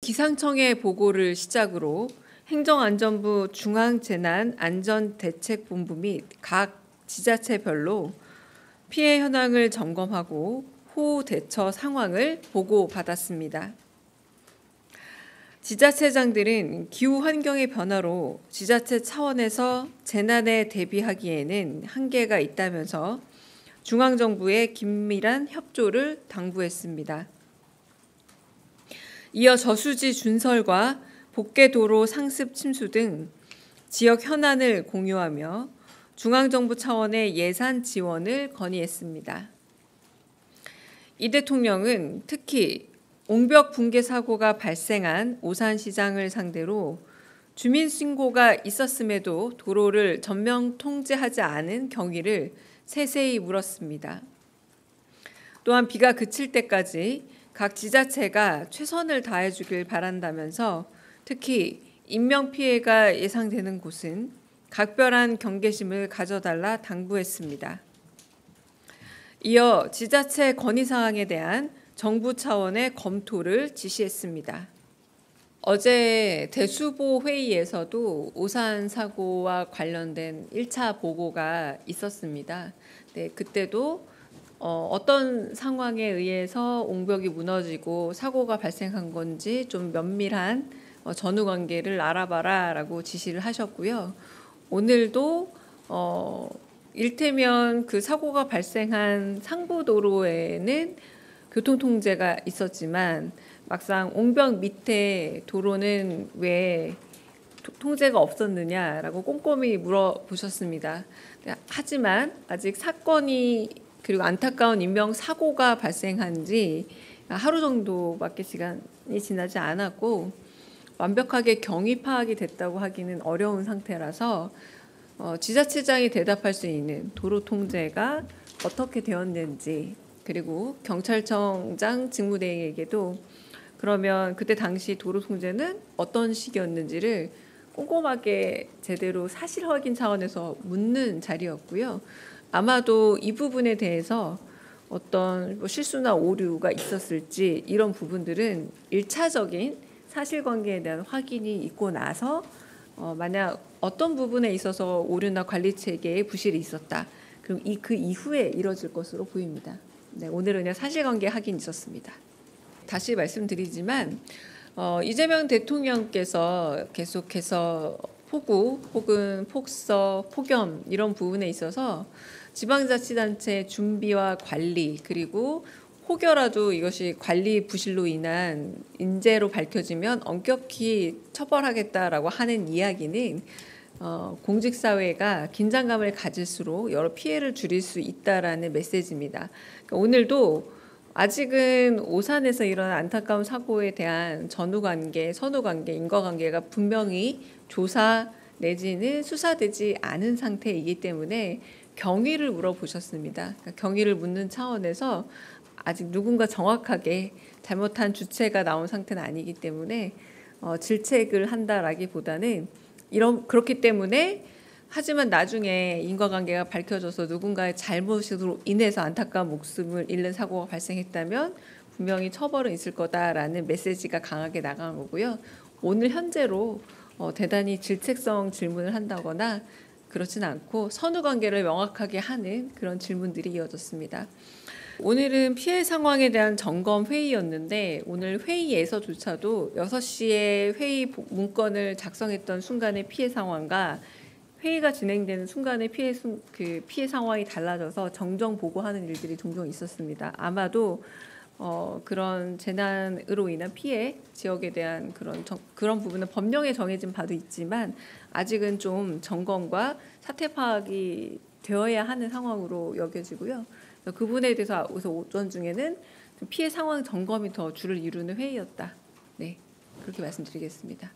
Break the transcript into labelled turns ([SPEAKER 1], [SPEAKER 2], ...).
[SPEAKER 1] 기상청의 보고를 시작으로 행정안전부 중앙재난안전대책본부 및 각 지자체별로 피해 현황을 점검하고 호우 대처 상황을 보고받았습니다. 지자체장들은 기후 환경의 변화로 지자체 차원에서 재난에 대비하기에는 한계가 있다면서 중앙정부의 긴밀한 협조를 당부했습니다. 이어 저수지 준설과 복개도로 상습 침수 등 지역 현안을 공유하며 중앙정부 차원의 예산 지원을 건의했습니다. 이 대통령은 특히 옹벽 붕괴 사고가 발생한 오산시장을 상대로 주민 신고가 있었음에도 도로를 전면 통제하지 않은 경위를 세세히 물었습니다. 또한 비가 그칠 때까지 각 지자체가 최선을 다해 주길 바란다면서 특히 인명피해가 예상되는 곳은 각별한 경계심을 가져달라 당부했습니다. 이어 지자체 건의사항에 대한 정부 차원의 검토를 지시했습니다. 어제 대수보 회의에서도 오산 사고와 관련된 1차 보고가 있었습니다. 네, 그때도 어떤 상황에 의해서 옹벽이 무너지고 사고가 발생한 건지 좀 면밀한 전후 관계를 알아봐라라고 지시를 하셨고요. 오늘도 일테면 그 사고가 발생한 상부도로에는 교통통제가 있었지만 막상 옹벽 밑에 도로는 왜 통제가 없었느냐라고 꼼꼼히 물어보셨습니다. 하지만 아직 사건이 그리고 안타까운 인명사고가 발생한 지 하루 정도밖에 시간이 지나지 않았고 완벽하게 경위 파악이 됐다고 하기는 어려운 상태라서 지자체장이 대답할 수 있는 도로 통제가 어떻게 되었는지 그리고 경찰청장 직무대행에게도 그러면 그때 당시 도로 통제는 어떤 시기였는지를 꼼꼼하게 제대로 사실 확인 차원에서 묻는 자리였고요. 아마도 이 부분에 대해서 어떤 실수나 오류가 있었을지 이런 부분들은 1차적인 사실관계에 대한 확인이 있고 나서 만약 어떤 부분에 있어서 오류나 관리체계에 부실이 있었다. 그럼 그 이후에 이뤄질 것으로 보입니다. 네, 오늘은 그냥 사실관계 확인이 있었습니다. 다시 말씀드리지만 이재명 대통령께서 계속해서 폭우 혹은 폭서, 폭염 이런 부분에 있어서 지방자치단체 준비와 관리 그리고 혹여라도 이것이 관리 부실로 인한 인재로 밝혀지면 엄격히 처벌하겠다라고 하는 이야기는 공직사회가 긴장감을 가질수록 여러 피해를 줄일 수 있다라는 메시지입니다. 그러니까 오늘도 아직은 오산에서 일어난 안타까운 사고에 대한 전후관계, 선후관계, 인과관계가 분명히 조사 내지는 수사되지 않은 상태이기 때문에 경위를 물어보셨습니다. 그러니까 경위를 묻는 차원에서 아직 누군가 정확하게 잘못한 주체가 나온 상태는 아니기 때문에 질책을 한다라기보다는 그렇기 때문에 하지만 나중에 인과관계가 밝혀져서 누군가의 잘못으로 인해서 안타까운 목숨을 잃는 사고가 발생했다면 분명히 처벌은 있을 거다라는 메시지가 강하게 나간 거고요. 오늘 현재로 대단히 질책성 질문을 한다거나 그렇진 않고 선후관계를 명확하게 하는 그런 질문들이 이어졌습니다. 오늘은 피해 상황에 대한 점검 회의였는데 오늘 회의에서조차도 6시에 회의 문건을 작성했던 순간의 피해 상황과 회의가 진행되는 순간의 피해 상황이 달라져서 정정 보고하는 일들이 종종 있었습니다. 아마도 그런 재난으로 인한 피해 지역에 대한 그런 부분은 법령에 정해진 바도 있지만 아직은 좀 점검과 사태 파악이 되어야 하는 상황으로 여겨지고요. 그 부분에 대해서 오전 중에는 피해 상황 점검이 더 주를 이루는 회의였다. 네, 그렇게 말씀드리겠습니다.